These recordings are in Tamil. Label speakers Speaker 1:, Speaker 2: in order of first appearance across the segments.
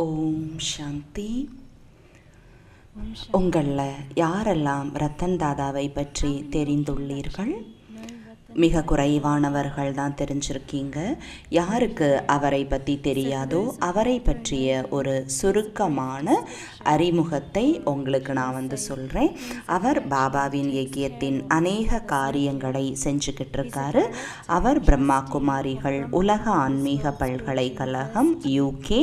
Speaker 1: ஓம் சாந்தி. உங்களில் யாரெல்லாம் ரத்தன் தாதாவை பற்றி தெரிந்துள்ளீர்கள்? மிக குறைவானவர்கள் தான் தெரிஞ்சிருக்கீங்க. யாருக்கு அவரை பற்றி தெரியாதோ அவரை பற்றிய ஒரு சுருக்கமான அறிமுகத்தை உங்களுக்கு நான் சொல்கிறேன். அவர் பாபாவின் இயக்கியத்தின் அநேக காரியங்களை செஞ்சுக்கிட்டு இருக்காரு. அவர் பிரம்மா குமாரிகள் உலக ஆன்மீக பல்கலைக்கழகம் UK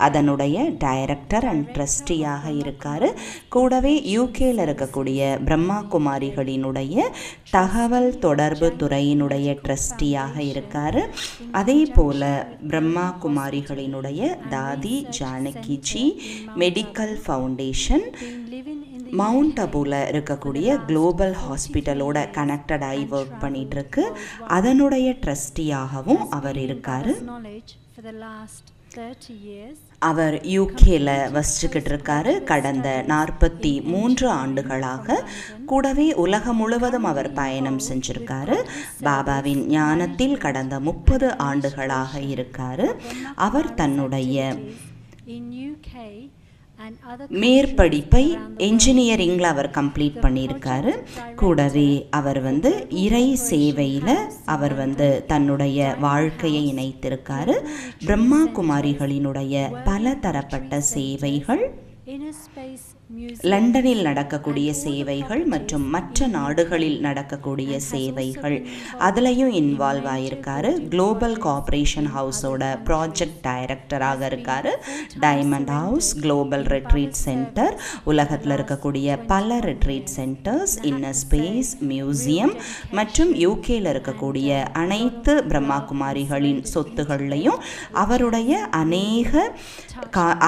Speaker 1: அதனுடைய டைரக்டர் அண்ட் ட்ரஸ்டியாக இருக்கார். கூடவே UKயில் இருக்கக்கூடிய பிரம்மா குமாரிகளினுடைய தகவல் தொடர்பு துறையினுடைய ட்ரஸ்டியாக இருக்கார். அதே போல் பிரம்மா குமாரிகளினுடைய தாதி ஜானகிஜி மெடிக்கல் ஃபவுண்டேஷன் மவுண்ட் அபுவில் இருக்கக்கூடிய குளோபல் ஹாஸ்பிட்டலோட கனெக்டட் ஆகி ஒர்க் பண்ணிகிட்ருக்கு. அதனுடைய ட்ரஸ்டியாகவும் அவர் இருக்கார். அவர் UKயில் வசிச்சுக்கிட்டு இருக்காரு கடந்த 43 ஆண்டுகளாக. கூடவே உலகம் முழுவதும் அவர் பயணம் செஞ்சிருக்காரு. பாபாவின் ஞானத்தில் கடந்த 30 ஆண்டுகளாக இருக்காரு. அவர் தன்னுடைய மேற்படிப்பை என்ஜினியரிங்கில் அவர் கம்ப்ளீட் பண்ணியிருக்காரு. கூடவே அவர் இறை சேவையில் அவர் தன்னுடைய வாழ்க்கையை இணைத்திருக்காரு. பிரம்மா குமாரிகளினுடைய பல தரப்பட்ட சேவைகள், லண்டனில் நடக்கக்கூடிய சேவைகள் மற்றும் மற்ற நாடுகளில் நடக்கக்கூடிய சேவைகள் அதுலேயும் இன்வால்வ் ஆகியிருக்காரு. குளோபல் கோஆப்ரேஷன் ஹவுஸோட ப்ராஜெக்ட் டைரக்டராக இருக்கார். Diamond house, global retreat centre, உலகத்தில் இருக்கக்கூடிய பல retreat centres, inner space, museum மற்றும் UKயில் இருக்கக்கூடிய அனைத்து பிரம்மா குமாரிகளின் சொத்துகள்லையும் அவருடைய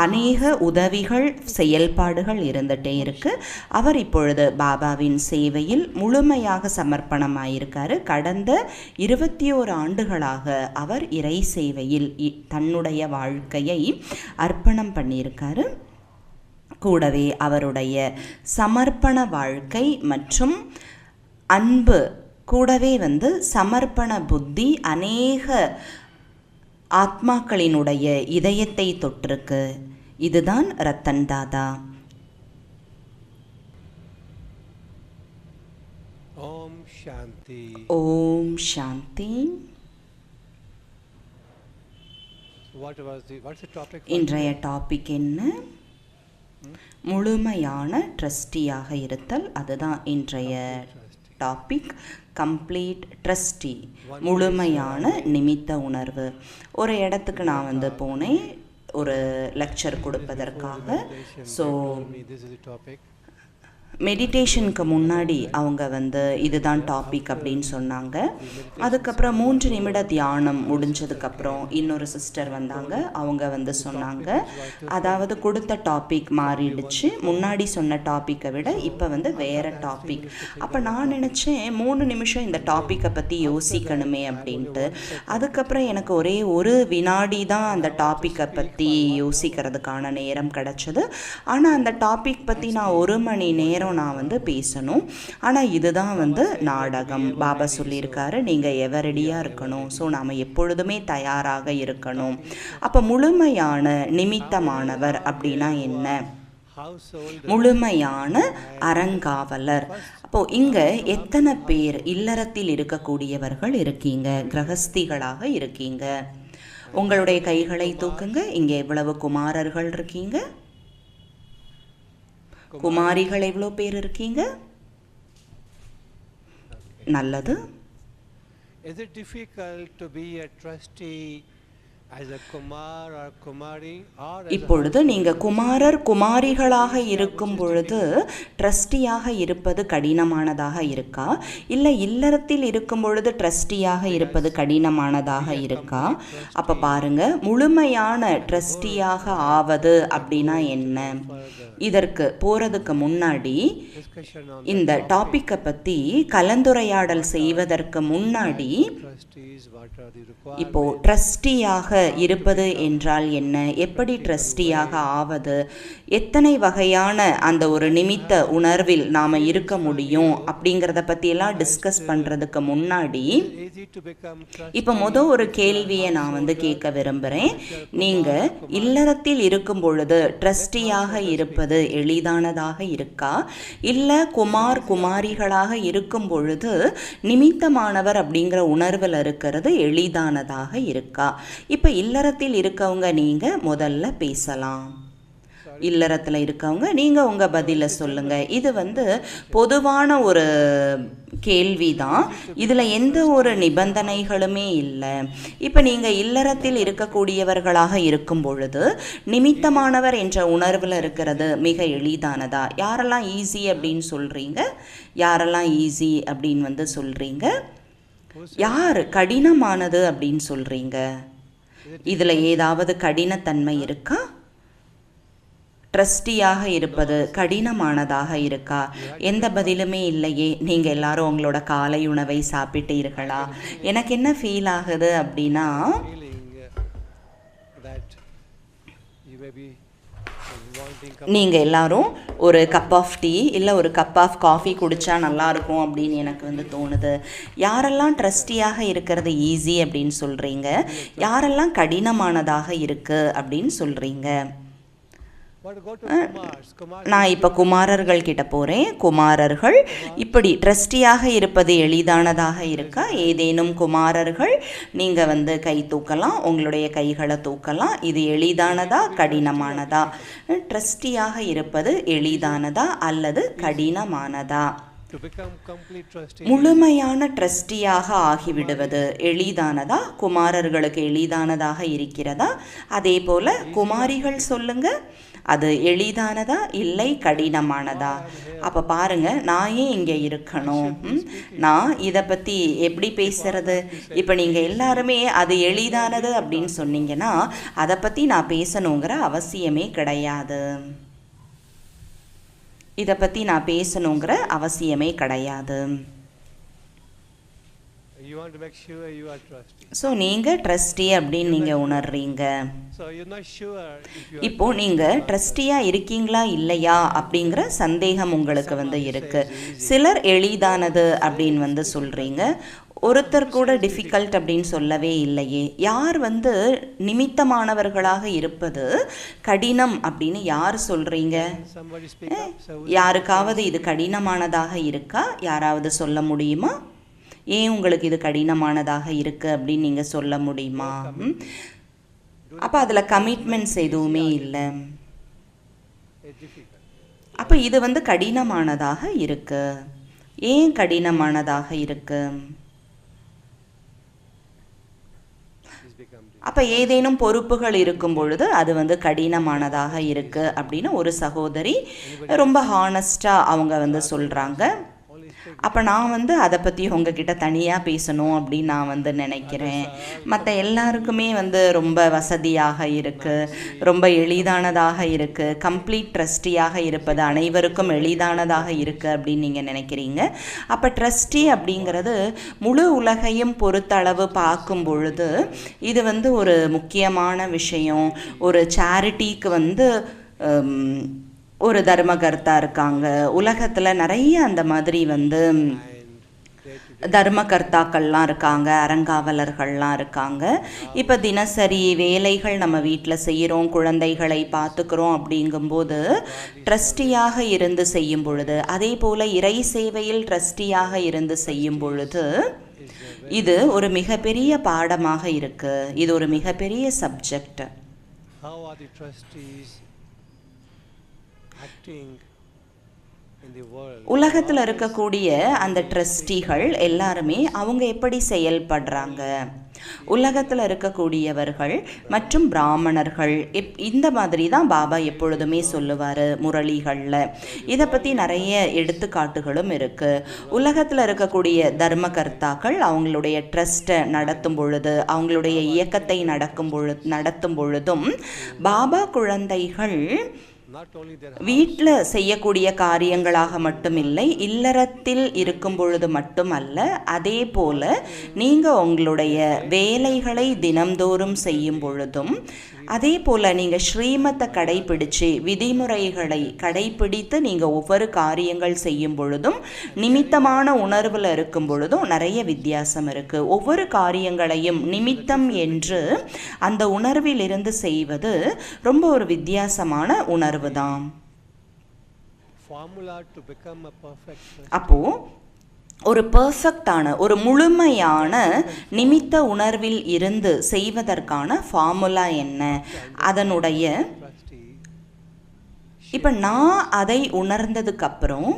Speaker 1: அநேக உதவிகள் செயல்பாடுகள் இருந்துகிட்டே இருக்கு. அவர் இப்பொழுது பாபாவின் சேவையில் முழுமையாக சமர்ப்பணமாயிருக்காரு. கடந்த 21 ஆண்டுகளாக அவர் இறை சேவையில் தன்னுடைய வாழ்க்கையை அர்ப்பணம் பண்ணியிருக்காரு. கூடவே அவருடைய சமர்ப்பண வாழ்க்கை மற்றும் அன்பு, கூடவே சமர்ப்பண புத்தி அநேக ஆத்மாக்களினுடைய இதயத்தை தொட்டிருக்கு. இதுதான் ரத்தன் தாதா.
Speaker 2: ஓம் சாந்தி.
Speaker 1: ஓம் சாந்தி. இன்றைய டாபிக் என்ன? முழுமையான ட்ரஸ்டியாக இருத்தல். அதுதான் இன்றைய டாபிக். கம்ப்ளீட் ட்ரஸ்டி, முழுமையான நிமித்த உணர்வு. ஒரு இடத்துக்கு நான் போனேன் ஒரு லெக்சர் கொடுப்பதற்காக. ஸோ மெடிடேஷனுக்கு முன்னாடி அவங்க இதுதான் டாபிக் அப்படின்னு சொன்னாங்க. அதுக்கப்புறம் 3 நிமிட தியானம் முடிஞ்சதுக்கப்புறம் இன்னொரு சிஸ்டர் வந்தாங்க. அவங்க சொன்னாங்க, அதாவது கொடுத்த டாபிக் மாறிடுச்சு, முன்னாடி சொன்ன டாப்பிக்கை விட இப்போ வேறு டாபிக். அப்போ நான் நினச்சேன் 3 நிமிஷம் இந்த டாப்பிக்கை பற்றி யோசிக்கணுமே அப்படின்ட்டு. அதுக்கப்புறம் எனக்கு ஒரே ஒரு வினாடி தான் அந்த டாப்பிக்கை பற்றி யோசிக்கிறதுக்கான நேரம் கிடச்சிது. ஆனால் அந்த டாபிக் பற்றி நான் 1 மணி நேரம் நான் பேசணும். ஆனால் இதுதான் நாடகம். பாபா சொல்லியிருக்காரு, நீங்கள் எவரடியாக இருக்கணும். ஸோ நாம் எப்பொழுதுமே தயாராக இருக்கணும். அப்போ முழுமையான நிமித்தமானவர் அப்படின்னா என்ன? முழுமையான அறங்காவலர். அப்போது இங்கே எத்தனை பேர் இல்லறத்தில் இருக்கக்கூடியவர்கள் இருக்கீங்க, கிரகஸ்திகளாக இருக்கீங்க? உங்களுடைய கைகளை தூக்குங்க. இங்கே எவ்வளவு குமாரர்கள் இருக்கீங்க? குமாரிகள் எவ்வளோ பேர் இருக்கீங்க? நல்லது.
Speaker 2: Is it difficult to be a trustee as a kumar or kumari or
Speaker 1: இப்பொழுது நீங்கள் குமாரர் குமாரிகளாக இருக்கும் பொழுது ட்ரஸ்டியாக இருப்பது கடினமானதாக இருக்கா, இல்லை இல்லறத்தில் இருக்கும் பொழுது ட்ரஸ்டியாக இருப்பது கடினமானதாக இருக்கா? அப்போ பாருங்க, முழுமையான ட்ரஸ்டியாக ஆவது அப்படின்னா என்ன? இதற்கு போகிறதுக்கு முன்னாடி இந்த டாப்பிக்கை பற்றி கலந்துரையாடல் செய்வதற்கு முன்னாடி இப்போ ட்ரஸ்டியாக இருப்பது என்றால் என்ன, எப்படி ட்ரஸ்டியாக ஆவது, எத்தனை வகையான அந்த ஒரு நிமித்த உணர்வில் நாம் இருக்க முடியும் அப்படிங்கிறத பற்றியெல்லாம் டிஸ்கஸ் பண்ணுறதுக்கு முன்னாடி இப்போ ஒரு கேள்வியை நான் கேட்க விரும்புகிறேன். நீங்கள் இல்லறத்தில் இருக்கும் பொழுது ட்ரஸ்டியாக இருப்பது எளிதானதாக இருக்கா, இல்லை குமாரிகளாக இருக்கும் பொழுது நிமித்தமானவர் அப்படிங்கிற உணர்வில் இருக்கிறது எளிதானதாக இருக்கா? இப்போ இல்லறத்தில் இருக்கவங்க நீங்கள் முதல்ல பேசலாம். இல்லறத்தில் இருக்கவங்க நீங்கள் உங்கள் பதிலை சொல்லுங்கள். இது பொதுவான ஒரு கேள்வி தான், இதில் எந்த ஒரு நிபந்தனைகளுமே இல்லை. இப்போ நீங்கள் இல்லறத்தில் இருக்கக்கூடியவர்களாக இருக்கும் பொழுது நிமித்தமானவர் என்ற உணர்வில் இருக்கிறது மிக எளிதானதா? யாரெல்லாம் ஈஸி அப்படின்னு சொல்கிறீங்க, யாரெல்லாம் ஈஸி அப்படின்னு சொல்கிறீங்க, யார் கடினமானது அப்படின்னு சொல்கிறீங்க? இதில் ஏதாவது கடினத்தன்மை இருக்கா? ட்ரஸ்டியாக இருப்பது கடினமானதாக இருக்கா? எந்த பதிலுமே இல்லையே. நீங்கள் எல்லாரும் உங்களோட காலை உணவை சாப்பிட்டீர்களா? எனக்கு என்ன ஃபீல் ஆகுது அப்படின்னா, நீங்கள் எல்லாரும் ஒரு கப் ஆஃப் டீ இல்லை ஒரு கப் ஆஃப் காஃபி குடித்தா நல்லாயிருக்கும் அப்படின்னு எனக்கு தோணுது. யாரெல்லாம் ட்ரஸ்டியாக இருக்கிறது ஈஸி அப்படின்னு சொல்கிறீங்க, யாரெல்லாம் கடினமானதாக இருக்குது அப்படின்னு சொல்கிறீங்க? நான் இப்போ குமாரர்கள் கிட்ட போகிறேன். குமாரர்கள் இப்படி ட்ரஸ்டியாக இருப்பது எளிதானதாக இருக்கா? ஏதேனும் குமாரர்கள் நீங்கள் கை தூக்கலாம், உங்களுடைய கைகளை தூக்கலாம். இது எளிதானதா கடினமானதா? ட்ரஸ்டியாக இருப்பது எளிதானதா அல்லது கடினமானதா? முழுமையான ட்ரஸ்டியாக ஆகிவிடுவது எளிதானதா? குமாரர்களுக்கு எளிதானதாக இருக்கிறதா? அதே போல் குமாரிகள் சொல்லுங்க, அது எளிதானதா இல்லை கடினமானதா? அப்போ பாருங்க, நான் ஏன் இங்கே இருக்கணும்? நான் இதை பற்றி எப்படி பேசுறது? இப்போ நீங்கள் எல்லாருமே அது எளிதானது அப்படின்னு சொன்னீங்கன்னா அதை பற்றி நான் பேசணுங்கிற அவசியமே கிடையாது. இதை பற்றி நான் பேசணுங்கிற அவசியமே கிடையாது. ஸோ நீங்கள் ட்ரஸ்டி அப்படின்னு நீங்கள் உணர்றீங்க. இப்போ நீங்கள் ட்ரஸ்டியாக இருக்கீங்களா இல்லையா அப்படிங்கிற சந்தேகம் உங்களுக்கு இருக்குது. சிலர் எளிதானது அப்படின்னு சொல்கிறீங்க, ஒருத்தர் கூட டிஃபிகல்ட் அப்படின்னு சொல்லவே இல்லையே. யார் நிமித்தமானவர்களாக இருப்பது கடினம் அப்படின்னு யார் சொல்கிறீங்க? யாருக்காவது இது கடினமானதாக இருக்கா? யாராவது சொல்ல முடியுமா? ஏன் உங்களுக்கு இது கடினமானதாக இருக்குது அப்படின்னு நீங்கள் சொல்ல முடியுமா? அப்போ அதில் கமிட்மெண்ட்ஸ் எதுவுமே இல்லை. அப்போ இது கடினமானதாக இருக்கு. ஏன் கடினமானதாக இருக்கு? அப்போ ஏதேனும் பொறுப்புகள் இருக்கும் பொழுது அது கடினமானதாக இருக்கு அப்படின்னு ஒரு சகோதரி ரொம்ப ஹானஸ்டாக அவங்க சொல்கிறாங்க. அப்போ நான் அதை பற்றி உங்ககிட்ட தனியாக பேசணும் அப்படின்னு நான் நினைக்கிறேன். மற்ற எல்லாருக்குமே ரொம்ப வசதியாக இருக்குது, ரொம்ப எளிதானதாக இருக்குது. கம்ப்ளீட் ட்ரஸ்டியாக இருப்பது அனைவருக்கும் எளிதானதாக இருக்குது அப்படின்னு நீங்கள் நினைக்கிறீங்க. அப்போ ட்ரஸ்டி அப்படிங்கிறது முழு உலகையும் பொறுத்தளவு பார்க்கும் பொழுது இது ஒரு முக்கியமான விஷயம். ஒரு சேரிட்டிக்கு ஒரு தர்மகர்த்தா இருக்காங்க. உலகத்தில் நிறைய அந்த மாதிரி தர்மகர்த்தாக்கள்லாம் இருக்காங்க, அறங்காவலர்கள்லாம் இருக்காங்க. இப்போ தினசரி வேலைகள் நம்ம வீட்டில் செய்கிறோம், குழந்தைகளை பார்த்துக்கிறோம். அப்படிங்கும்போது ட்ரஸ்டியாக இருந்து செய்யும் பொழுது, அதே போல் இறை சேவையில் ட்ரஸ்டியாக இருந்து செய்யும் பொழுது இது ஒரு மிகப்பெரிய பாடமாக இருக்குது. இது ஒரு மிகப்பெரிய சப்ஜெக்ட். உலகத்தில் இருக்கக்கூடிய அந்த ட்ரஸ்டிகள் எல்லாருமே அவங்க எப்படி செயல்படுறாங்க? உலகத்தில் இருக்கக்கூடியவர்கள் மற்றும் பிராமணர்கள் இந்த மாதிரி தான் பாபா எப்பொழுதுமே சொல்லுவார் முரளிகளில். இதை பற்றி நிறைய எடுத்துக்காட்டுகளும் இருக்குது. உலகத்தில் இருக்கக்கூடிய தர்மகர்த்தாக்கள் அவங்களுடைய ட்ரஸ்ட்டை நடத்தும் பொழுது, அவங்களுடைய இயக்கத்தை நடத்தும் பொழுதும் பாபா குழந்தைகள்
Speaker 2: not only their
Speaker 1: வீட்டில் செய்யக்கூடிய காரியங்களாக மட்டுமில்லை, இல்லறத்தில் இருக்கும் பொழுது மட்டுமல்ல, அதே போல நீங்கள் உங்களுடைய வேலைகளை தினம்தோறும் செய்யும் பொழுதும், அதே போல் நீங்கள் ஸ்ரீமத்தை கடைப்பிடிச்சு விதிமுறைகளை கடைப்பிடித்து நீங்கள் ஒவ்வொரு காரியங்கள் செய்யும் பொழுதும், நிமித்தமான உணர்வில் இருக்கும் பொழுதும் நிறைய வித்தியாசம் இருக்குது. ஒவ்வொரு காரியங்களையும் நிமித்தம் என்று அந்த உணர்வில் இருந்து செய்வது ரொம்ப ஒரு வித்தியாசமான உணர்வு தான். அப்போ ஒரு பர்ஃபெக்டான ஒரு முழுமையான நிமித்த உணர்வில் இருந்து செய்வதற்கான ஃபார்முலா என்ன, அதனுடைய இப்போ நான் அதை உணர்ந்ததுக்கப்புறம்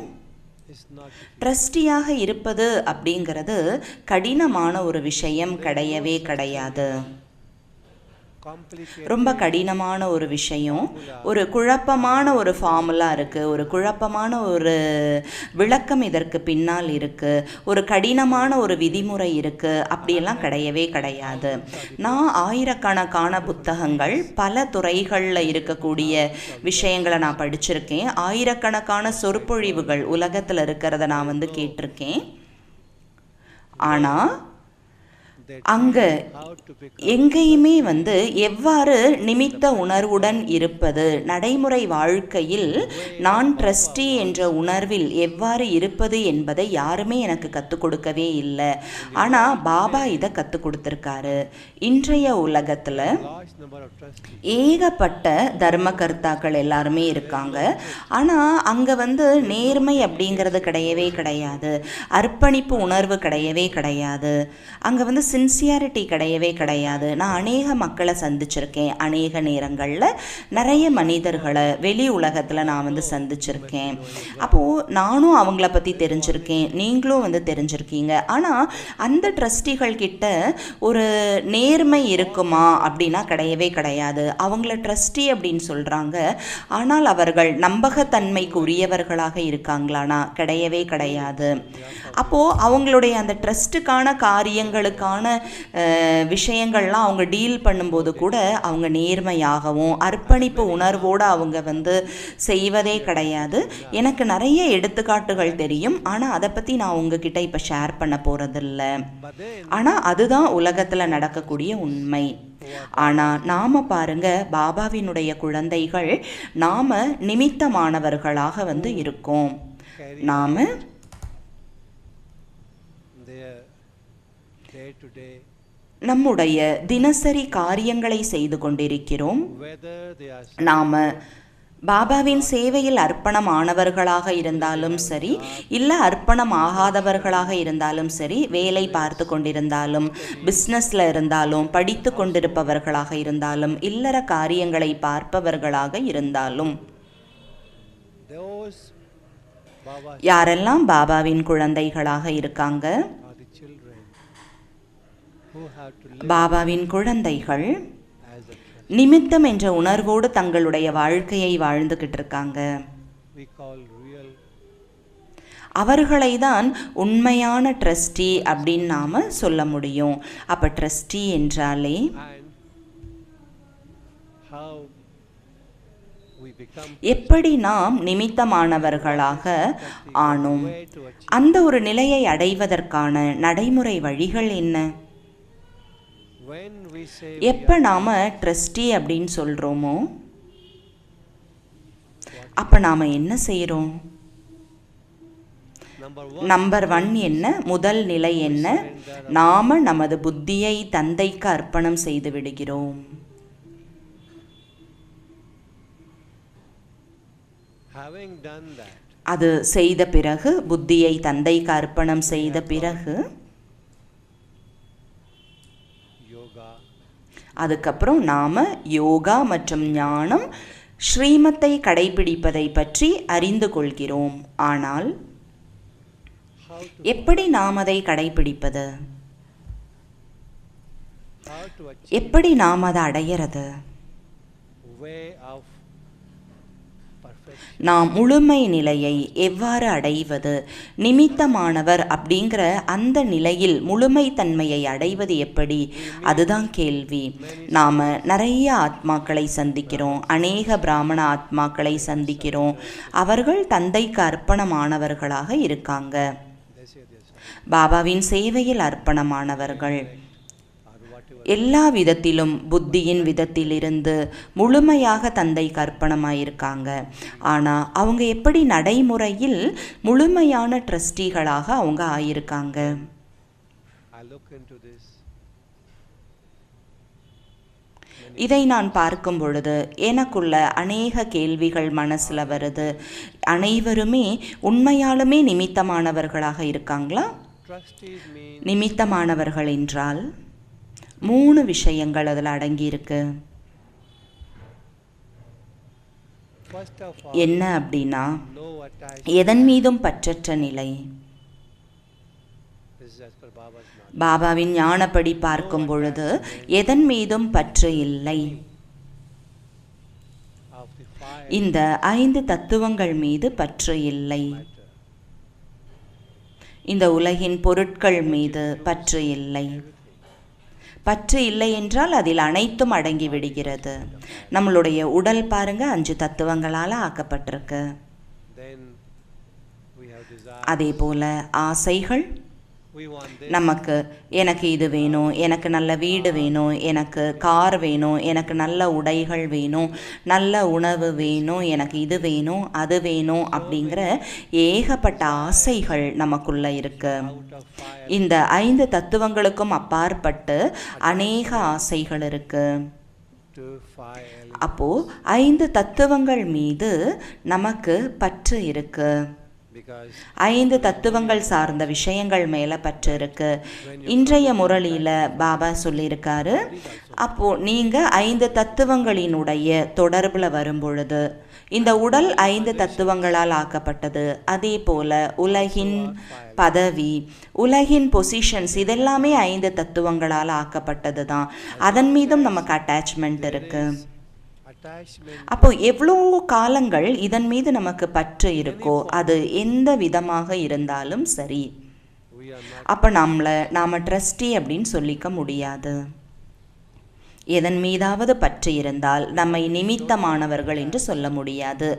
Speaker 1: ட்ரஸ்டியாக இருப்பது அப்படிங்கிறது கடினமான ஒரு விஷயம் கிடையவே கிடையாது. ரொம்ப கடினமான ஒரு விஷயம், ஒரு குழப்பமான ஒரு ஃபார்முலா இருக்குது, ஒரு குழப்பமான ஒரு விளக்கம் இதற்கு பின்னால் இருக்குது, ஒரு கடினமான ஒரு விதிமுறை இருக்குது, அப்படியெல்லாம் கிடையவே கிடையாது. நான் ஆயிரக்கணக்கான புத்தகங்கள் பல துறைகளில் இருக்கக்கூடிய விஷயங்களை நான் படிச்சிருக்கேன். ஆயிரக்கணக்கான சொற்பொழிவுகள் உலகத்தில் இருக்கிறத நான் கேட்டிருக்கேன். ஆனால் அங்கே எங்கேயுமே எவ்வாறு நிமித்த உணர்வுடன் இருப்பது, நடைமுறை வாழ்க்கையில் நான் ட்ரஸ்டி என்ற உணர்வில் எவ்வாறு இருப்பது என்பதை யாருமே எனக்கு கற்றுக் கொடுக்கவே இல்லை. ஆனால் பாபா இதை கற்றுக் கொடுத்துருக்காரு. இன்றைய உலகத்தில் ஏகப்பட்ட தர்மகர்த்தாக்கள் எல்லாருமே இருக்காங்க. ஆனால் அங்கே நேர்மை அப்படிங்கிறது கிடையவே கிடையாது, அர்ப்பணிப்பு உணர்வு கிடையவே கிடையாது, அங்கே சின்சியாரிட்டி கிடையவே கிடையாது. நான் அநேக மக்களை சந்திச்சிருக்கேன், அநேக நேரங்களில் நிறைய மனிதர்களை வெளி உலகத்தில் நான் சந்திச்சிருக்கேன். அப்போது நானும் அவங்கள பற்றி தெரிஞ்சிருக்கேன், நீங்களும் தெரிஞ்சிருக்கீங்க. ஆனால் அந்த ட்ரஸ்டிகள் கிட்ட ஒரு நேர்மை இருக்குமா அப்படின்னா கிடையவே கிடையாது. அவங்கள ட்ரஸ்டி அப்படின்னு சொல்கிறாங்க, ஆனால் அவர்கள் நம்பகத்தன்மைக்கு உரியவர்களாக இருக்காங்களானா கிடையவே கிடையாது. அப்போது அவங்களுடைய அந்த ட்ரஸ்ட்டுக்கான காரியங்களுக்கான விஷயங்கள்லாம் அவங்க டீல் பண்ணும்போது கூட அவங்க நேர்மையாகவும் அர்ப்பணிப்பு உணர்வோடு அவங்க செய்வதே கிடையாது. எனக்கு நிறைய எடுத்துக்காட்டுகள் தெரியும், ஆனால் அதை பற்றி நான் உங்ககிட்ட இப்போ ஷேர் பண்ண போகிறதில்ல. ஆனால் அதுதான் உலகத்தில் நடக்கக்கூடிய உண்மை. ஆனால் நாம் பாருங்க, பாபாவினுடைய குழந்தைகள் நாம் நிமித்தமானவர்களாக இருக்கோம். நாம் நம்முடைய தினசரி காரியங்களை செய்து கொண்டிருக்கிறோம். நாம் பாபாவின் சேவையில் அர்ப்பணம் ஆனவர்களாக இருந்தாலும் சரி, இல்லை அர்ப்பணம் ஆகாதவர்களாக இருந்தாலும் சரி, வேலை பார்த்து கொண்டிருந்தாலும், பிஸ்னஸில் இருந்தாலும், படித்து கொண்டிருப்பவர்களாக இருந்தாலும், இல்லற காரியங்களை பார்ப்பவர்களாக இருந்தாலும், யாரெல்லாம் பாபாவின் குழந்தைகளாக இருக்காங்க, பாபாவின் குழந்தைகள் நிமித்தம் என்ற உணர்வோடு தங்களுடைய வாழ்க்கையை வாழ்ந்துகிட்டு இருக்காங்க. அவர்களை தான் உண்மையான ட்ரஸ்டி அப்படின்னு நாம சொல்ல முடியும். அப்ப ட்ரஸ்டி என்றாலே எப்படி நாம் நிமித்தமானவர்களாக ஆனோம், அந்த ஒரு நிலையை அடைவதற்கான நடைமுறை வழிகள் என்ன? எப்ப நாம ட்ரஸ்டி அப்படின்னு சொல்றோமோ அப்ப நாம என்ன செய்யறோம்? நம்பர் 1 என்ன? முதல் நிலை என்ன? நாம நமது புத்தியை தந்தைக்கு அர்ப்பணம் செய்து விடுகிறோம். அது செய்த பிறகு, புத்தியை தந்தைக்கு அர்ப்பணம் செய்த பிறகு, அதுக்கப்புறம் நாம யோகா மற்றும் ஞானம், ஸ்ரீமத்தை கடைபிடிப்பதை பற்றி அறிந்து கொள்கிறோம். ஆனால் எப்படி நாம் அதை கடைபிடிப்பது? எப்படி நாம் அதை அடையிறது?
Speaker 2: perfection.
Speaker 1: நாம் முழுமை நிலையை எவ்வாறு அடைவது, நிமித்தமானவர் அப்படிங்கிற அந்த நிலையில் முழுமைத்தன்மையை அடைவது எப்படி, அதுதான் கேள்வி. நாம் நிறைய ஆத்மாக்களை சந்திக்கிறோம், அநேக பிராமண ஆத்மாக்களை சந்திக்கிறோம். அவர்கள் தந்தைக்கு அர்ப்பணமானவர்களாக இருக்காங்க,
Speaker 2: They say this.
Speaker 1: பாபாவின் சேவையில் அர்ப்பணமானவர்கள். எல்லா விதத்திலும் புத்தியின் விதத்திலிருந்து முழுமையாக தந்தைக்கு அர்ப்பணமாயிருக்காங்க. ஆனால் அவங்க எப்படி நடைமுறையில் முழுமையான ட்ரஸ்டிகளாக அவங்க ஆயிருக்காங்க?
Speaker 2: I look into this.
Speaker 1: இதை நான் பார்க்கும் பொழுது எனக்குள்ள அநேக கேள்விகள் மனசில் வருது. அனைவருமே உண்மையாலுமே நிமித்தமானவர்களாக இருக்காங்களா?
Speaker 2: Trustees mean
Speaker 1: நிமித்தமானவர்கள் என்றால் 3 விஷயங்கள் அதில் அடங்கியிருக்கு.
Speaker 2: first of all,
Speaker 1: என்ன அப்படின்னா,
Speaker 2: no attachment.
Speaker 1: எதன் மீதும் பற்றற்ற நிலை.
Speaker 2: This is as per Baba's knowledge.
Speaker 1: பாபாவின் ஞானப்படி பார்க்கும் பொழுது எதன் மீதும் பற்று இல்லை.
Speaker 2: Of the five
Speaker 1: இந்த 5 தத்துவங்கள் மீது பற்று இல்லை.
Speaker 2: matter.
Speaker 1: இந்த உலகின் பொருட்கள் மீது பற்று இல்லை. பற்று இல்லை என்றால் அதில் அனைத்தும் அடங்கி விடுகிறது. நம்மளுடைய உடல் பாருங்க 5 தத்துவங்களால் ஆக்கப்பட்டிருக்கு.
Speaker 2: Then we have desire.
Speaker 1: அதே போல ஆசைகள்,
Speaker 2: We want this.
Speaker 1: நமக்கு எனக்கு இது வேணும், எனக்கு நல்ல வீடு வேணும், எனக்கு கார் வேணும், எனக்கு நல்ல உடைகள் வேணும், நல்ல உணவு வேணும், எனக்கு இது வேணும் அது வேணும் அப்படிங்கிற ஏகப்பட்ட ஆசைகள் நமக்குள்ள இருக்கு.
Speaker 2: Out of five
Speaker 1: இந்த 5 தத்துவங்களுக்கும் அப்பாற்பட்டு அநேக ஆசைகள் இருக்கு.
Speaker 2: to five
Speaker 1: அப்போ 5 தத்துவங்கள் மீது நமக்கு பற்று இருக்கு.
Speaker 2: because
Speaker 1: 5 தத்துவங்கள் சார்ந்த விஷயங்கள் மேலே பற்று இருக்கு. இன்றைய முரளியில் பாபா சொல்லியிருக்காரு, அப்போது நீங்கள் 5 தத்துவங்களினுடைய தொடர்பில் வரும்பொழுது இந்த உடல் 5 தத்துவங்களால் ஆக்கப்பட்டது. அதே போல் உலகின் பதவி, உலகின் பொசிஷன்ஸ் இதெல்லாமே 5 தத்துவங்களால் ஆக்கப்பட்டது தான். அதன் மீதும் நமக்கு அட்டாச்மெண்ட் இருக்குது.
Speaker 2: attachment
Speaker 1: அப்போ எவ்வளோ காலங்கள் இதன் மீது நமக்கு பற்று இருக்கோ, அது எந்த விதமாக இருந்தாலும் சரி,
Speaker 2: we are not
Speaker 1: அப்போ நாம் ட்ரஸ்டி அப்படின்னு சொல்லிக்க முடியாது. எதன் மீதாவது பற்று இருந்தால் நம்மை நிமித்தமானவர்கள் என்று சொல்ல முடியாது.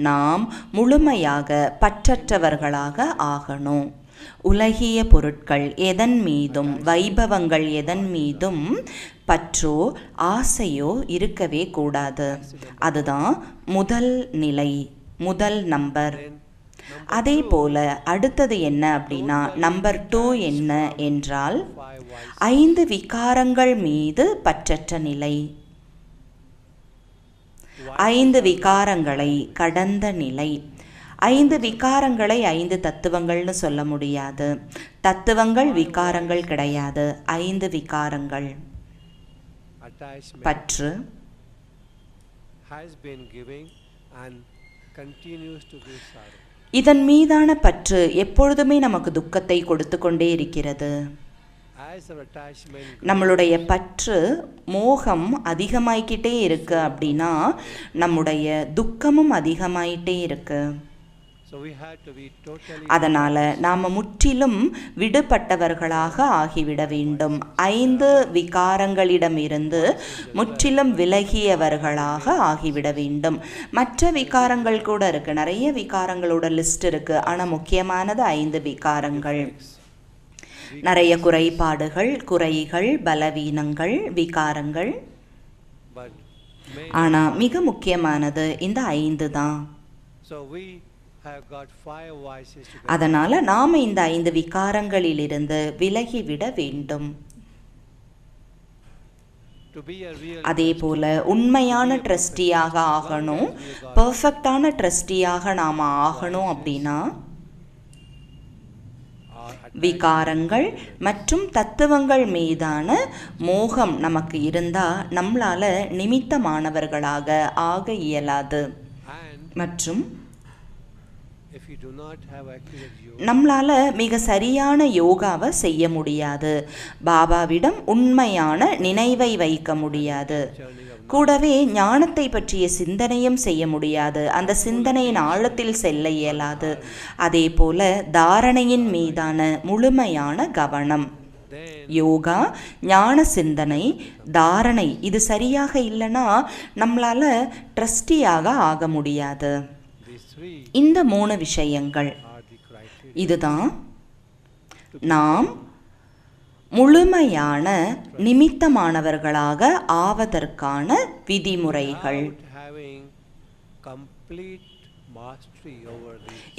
Speaker 1: நாம் முழுமையாக பற்றற்றவர்களாக ஆகணும். உலகிய பொருட்கள் எதன் மீதும், வைபவங்கள் எதன் மீதும் பற்றோ ஆசையோ இருக்கவே கூடாது. அதுதான் முதல் நிலை, முதல் நம்பர். அதே போல அடுத்தது என்ன அப்படின்னா, நம்பர் 2 என்ன என்றால் 5 விகாரங்கள் மீது பற்றற்ற நிலை. 5 விகாரங்களை கடந்த நிலை. 5 விகாரங்களை 5 தத்துவங்கள்னு சொல்ல முடியாது. தத்துவங்கள் விகாரங்கள் கிடையாது. 5 விகாரங்கள்.
Speaker 2: attachment
Speaker 1: பற்று
Speaker 2: has been giving and continues to give sorrow.
Speaker 1: இதன் மீதான பற்று எப்பொழுதுமே நமக்கு துக்கத்தை கொடுத்து கொண்டே இருக்கிறது.
Speaker 2: As our attachment
Speaker 1: நம்மளுடைய பற்று மோகம் அதிகமாயிக்கிட்டே இருக்கு அப்படின்னா நம்முடைய துக்கமும் அதிகமாயிட்டே இருக்கு.
Speaker 2: so we had to be totally
Speaker 1: அதனால் நாம் முற்றிலும் விடுபட்டவர்களாக ஆகிவிட வேண்டும். 5 விகாரங்களிடமிருந்து முற்றிலும் விலகியவர்களாக ஆகிவிட வேண்டும். மற்ற விகாரங்கள் கூட இருக்குது, நிறைய விகாரங்களோட லிஸ்ட் இருக்குது. ஆனால் முக்கியமானது 5 விகாரங்கள். நிறைய குறைபாடுகள், குறைகள், பலவீனங்கள், விகாரங்கள்.
Speaker 2: but main,
Speaker 1: ஆனால் மிக முக்கியமானது இந்த 5 தான்.
Speaker 2: so we have got 5 voices to
Speaker 1: அதனால் நாம் இந்த 5 விகாரங்களிலிருந்து விலகிவிட வேண்டும்.
Speaker 2: to be a real
Speaker 1: அதே போல் உண்மையான ட்ரஸ்டியாக ஆகணும், பர்ஃபெக்டான ட்ரஸ்டியாக நாம் ஆகணும் அப்படின்னா விகாரங்கள் மற்றும் தத்துவங்கள் மீதான மோகம் நமக்கு இருந்தால் நம்மளால் நிமித்தமானவர்களாக ஆக இயலாது.
Speaker 2: and
Speaker 1: மற்றும்
Speaker 2: if you do not have accurate yoga
Speaker 1: நம்மளால் மிக சரியான யோகாவை செய்ய முடியாது. பாபாவிடம் உண்மையான நினைவை வைக்க முடியாது. கூடவே ஞானத்தை பற்றிய சிந்தனையும் செய்ய முடியாது. அந்த சிந்தனையின் ஆழத்தில் செல்ல இயலாது. அதே போல தாரணையின் மீதான முழுமையான கவனம், யோகா, ஞான சிந்தனை, தாரணை, இது சரியாக இல்லைன்னா நம்மளால ட்ரஸ்டியாக ஆக முடியாது. இந்த 3 விஷயங்கள் இதுதான் நாம் முழுமையான நிமித்தமானவர்களாக ஆவதற்கான விதிமுறைகள்.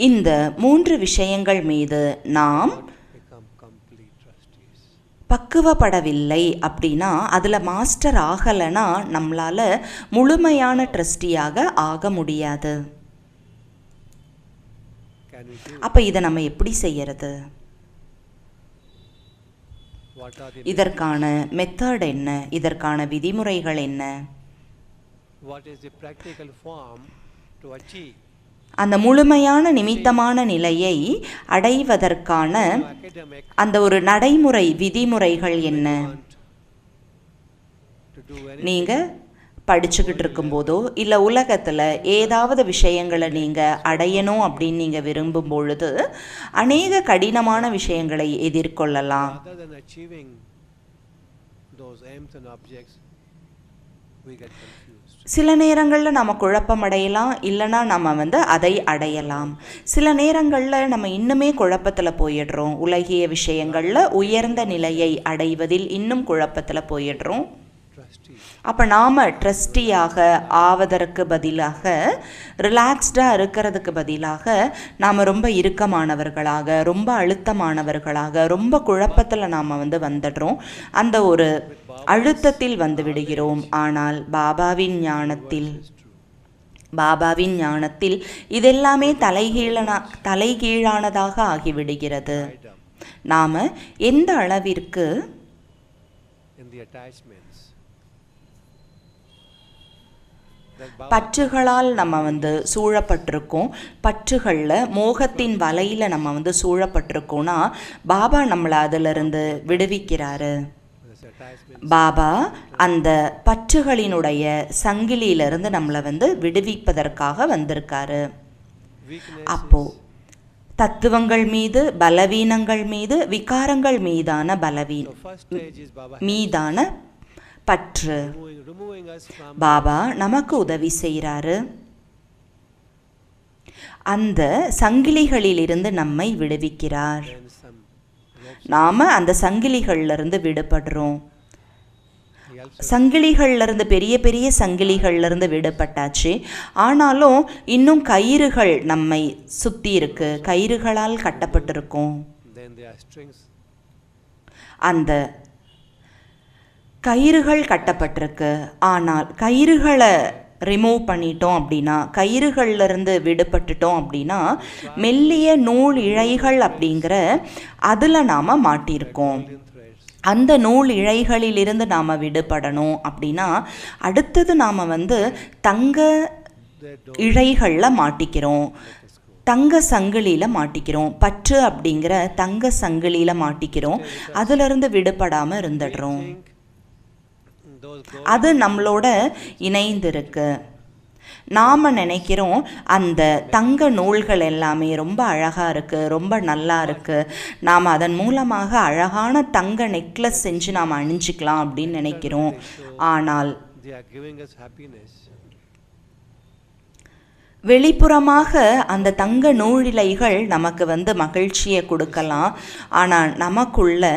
Speaker 1: இந்த 3 விஷயங்கள் மீது நாம் பக்குவப்படவில்லை அப்படின்னா, அதில் மாஸ்டர் ஆகலைன்னா நம்மளால் முழுமையான ட்ரஸ்டியாக ஆக முடியாது. அப்போ இதை நம்ம எப்படி செய்யறது? இதற்கான மெத்தட் என்ன? இதற்கான விதிமுறைகள் என்ன? அந்த முழுமையான நிமித்தமான நிலையை அடைவதற்கான அந்த ஒரு நடைமுறை விதிமுறைகள் என்ன? நீங்கள் படிச்சுக்கிட்டு இருக்கும்போதோ இல்லை உலகத்தில் ஏதாவது விஷயங்களை நீங்கள் அடையணும் அப்படின்னு நீங்கள் விரும்பும் பொழுது அநேக கடினமான விஷயங்களை எதிர்கொள்ளலாம். சில நேரங்களில் நம்ம குழப்பம் அடையலாம், இல்லைனா நம்ம அதை அடையலாம். சில நேரங்களில் நம்ம இன்னுமே குழப்பத்தில் போயிடுறோம். உலகிய விஷயங்களில் உயர்ந்த நிலையை அடைவதில் இன்னும் குழப்பத்தில் போயிடுறோம். அப்போ நாம் ட்ரஸ்டியாக ஆவதற்கு பதிலாக, ரிலாக்ஸ்டாக இருக்கிறதுக்கு பதிலாக நாம் ரொம்ப இறுக்கமானவர்களாக, ரொம்ப அழுத்தமானவர்களாக, ரொம்ப குழப்பத்தில் நாம் வந்துடுறோம். அந்த ஒரு அழுத்தத்தில் வந்து விடுகிறோம். ஆனால் பாபாவின் ஞானத்தில் இதெல்லாமே தலைகீழானதாக ஆகிவிடுகிறது. நாம் எந்த அளவிற்கு பற்றுகளால் நம்ம சூழப்பட்டிருக்கோம், பற்றுகளில் மோகத்தின் வலையில் நம்ம சூழப்பட்டிருக்கோம்னா பாபா நம்மளை அதிலிருந்து விடுவிக்கிறாரு. பாபா அந்த பற்றுகளினுடைய சங்கிலியிலிருந்து நம்மளை விடுவிப்பதற்காக வந்திருக்காரு. அப்போ தத்துவங்கள் மீது, பலவீனங்கள் மீது, விகாரங்கள் மீதான பற்று பாபா நமக்கு உதவி செய்கிறாரு. அந்த சங்கிலிகளிலிருந்து நம்மை விடுவிக்கிறார். நாம அந்த சங்கிலிகளிலிருந்து விடுபடுறோம். சங்கிலிகள்லேருந்து பெரிய பெரிய சங்கிலிகள்லேருந்து விடுபட்டாச்சு. ஆனாலும் இன்னும் கயிறுகள் நம்மை சுற்றி இருக்கு, கயிறுகளால் கட்டப்பட்டிருக்கும். அந்த கயிறுகள் கட்டப்பட்டிருக்கு. ஆனால் கயிறுகளை ரிமூவ் பண்ணிட்டோம் அப்படின்னா, கயிறுகள்லேருந்து விடுபட்டுட்டோம் அப்படின்னா மெல்லிய நூல் இழைகள் அப்படிங்கிற அதில் நாம் மாட்டியிருக்கோம். அந்த நூல் இழைகளிலிருந்து நாம் விடுபடணும் அப்படின்னா அடுத்தது நாம் தங்க இழைகளில் மாட்டிக்கிறோம், தங்க சங்கிலியில் மாட்டிக்கிறோம். பற்று அப்படிங்கிற தங்க சங்கிலியில் மாட்டிக்கிறோம். அதிலிருந்து விடுபடாமல் இருந்துடுறோம். அது நம்மளோட இணைந்திருக்கு. நாம் நினைக்கிறோம் அந்த தங்க நூல்கள் எல்லாமே ரொம்ப அழகாக இருக்குது, ரொம்ப நல்லா இருக்குது, நாம் அதன் மூலமாக அழகான தங்க நெக்லஸ் செஞ்சு நாம் அணிஞ்சிக்கலாம் அப்படின்னு நினைக்கிறோம். ஆனால் வெளிப்புறமாக அந்த தங்க நூலிழைகள் நமக்கு மகிழ்ச்சியை கொடுக்கலாம். ஆனால் நமக்குள்ள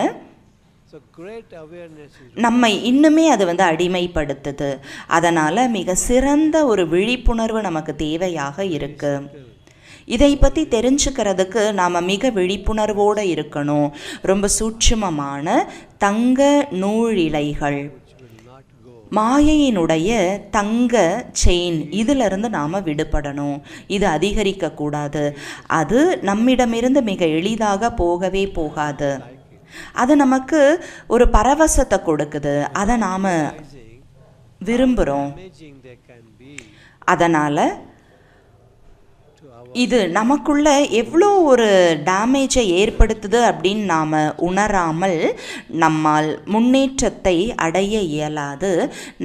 Speaker 1: நம்மை இன்னுமே அது அடிமைப்படுத்துது. அதனால் மிக சிறந்த ஒரு விழிப்புணர்வு நமக்கு தேவையாக இருக்கு. இதை பற்றி தெரிஞ்சுக்கிறதுக்கு நாம் மிக விழிப்புணர்வோடு இருக்கணும். ரொம்ப சூட்சுமமான தங்க நூலிழைகள், மாயையினுடைய தங்க செயின், இதிலிருந்து நாம் விடுபடணும். இது அதிகரிக்கக்கூடாது. அது நம்மிடமிருந்து மிக எளிதாக போகவே போகாது. அது நமக்கு ஒரு பரவசத்தை கொடுக்குது. அதை நாம் விரும்புகிறோம். அதனால் இது நமக்குள்ள எவ்வளோ ஒரு டேமேஜை ஏற்படுத்துது அப்படின்னு நாம் உணராமல் நம்மால் முன்னேற்றத்தை அடைய இயலாது,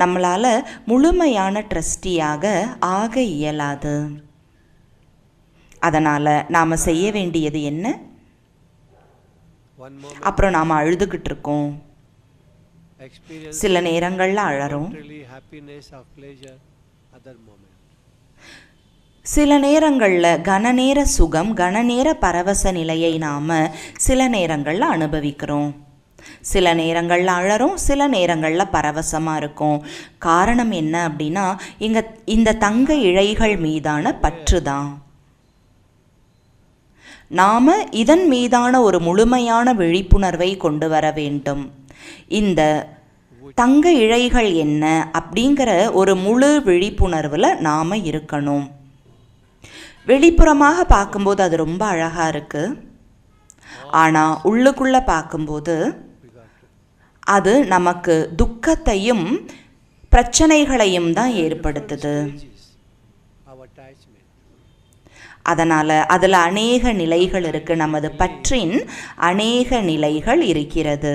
Speaker 1: நம்மளால் முழுமையான ட்ரஸ்டியாக ஆக இயலாது. அதனால் நாம் செய்ய வேண்டியது என்ன? அப்புறம் நாம் அழுதுகிட்டு இருக்கோம், சில நேரங்களில் அழறோம், சில நேரங்களில் கனநேர சுகம், கனநேர பரவச நிலையை நாம் சில நேரங்களில் அனுபவிக்கிறோம். சில நேரங்களில் அழறோம், சில நேரங்களில் பரவசமாக இருக்கும். காரணம் என்ன அப்படின்னா, இந்த தங்க இழைகள் மீதான பற்று தான். நாம் இதன் மீதான ஒரு முழுமையான விழிப்புணர்வை கொண்டு வர வேண்டும். இந்த தங்க இழைகள் என்ன அப்படிங்கிற ஒரு முழு விழிப்புணர்வில் நாம் இருக்கணும். வெளிப்புறமாக பார்க்கும்போது அது ரொம்ப அழகாக இருக்குது, ஆனால் உள்ளுக்குள்ளே பார்க்கும்போது அது நமக்கு துக்கத்தையும் பிரச்சனைகளையும் தான் ஏற்படுத்துது. அதனால் அதில் அநேக நிலைகள் இருக்குது, நமது பற்றின் அநேக நிலைகள் இருக்கிறது.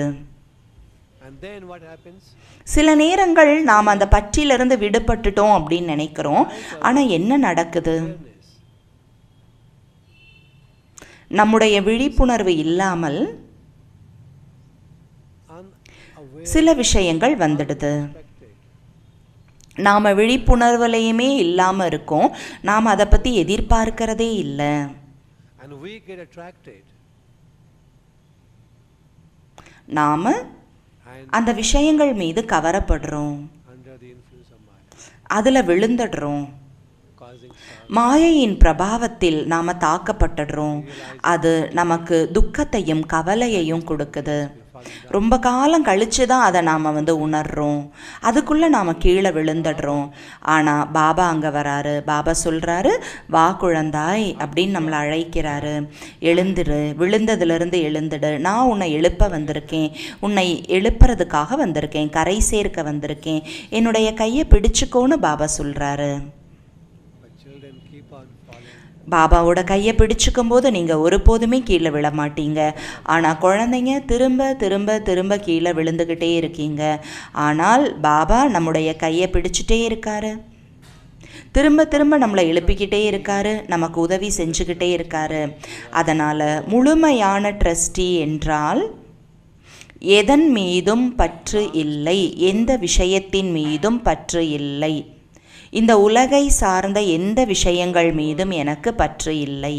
Speaker 1: சில நேரங்கள் நாம் அந்த பற்றிலிருந்து விடுபட்டுட்டோம் அப்படின்னு நினைக்கிறோம். ஆனால் என்ன நடக்குது? நம்முடைய விழிப்புணர்வு இல்லாமல் சில விஷயங்கள் வந்துடுது. நாம் விழிப்புணர்வுலையுமே இல்லாமல் இருக்கோம், நாம் அதை பற்றி எதிர்பார்க்கிறதே இல்லை. நாம் அந்த விஷயங்கள் மீது கவரப்படுறோம், அதில் விழுந்துடுறோம், மாயையின் பிரபாவத்தில் நாம் தாக்கப்பட்டுடுறோம். அது நமக்கு துக்கத்தையும் கவலையையும் கொடுக்குது. ரொம்ப காலம் கழித்து தான் அதை நாம் உணர்றோம். அதுக்குள்ளே நாம் கீழே விழுந்துடுறோம். ஆனால் பாபா அங்கே வராரு. பாபா சொல்கிறாரு, வா குழந்தாய் அப்படின்னு நம்மளை அழைக்கிறாரு. எழுந்துடு, விழுந்ததுலேருந்து எழுந்துடு, நான் உன்னை எழுப்ப வந்திருக்கேன், உன்னை எழுப்புறதுக்காக வந்திருக்கேன், கரை சேர்க்க வந்திருக்கேன், என்னுடைய கையை பிடிச்சுக்கோன்னு பாபா சொல்கிறாரு. பாபாவோட கையை பிடிச்சிக்கும் போது நீங்கள் ஒருபோதுமே கீழே விழ மாட்டீங்க. ஆனால் குழந்தைங்க திரும்ப திரும்ப திரும்ப கீழே விழுந்துக்கிட்டே இருக்கீங்க. ஆனால் பாபா நம்முடைய கையை பிடிச்சிட்டே இருக்காரு, திரும்ப திரும்ப நம்மளை எழுப்பிக்கிட்டே இருக்காரு, நமக்கு உதவி செஞ்சுக்கிட்டே இருக்காரு. அதனால் முழுமையான ட்ரஸ்டி என்றால் எதன் மீதும் பற்று இல்லை, எந்த விஷயத்தின் மீதும் பற்று இல்லை, இந்த உலகை சார்ந்த எந்த விஷயங்கள் மீதும் எனக்கு பற்று இல்லை.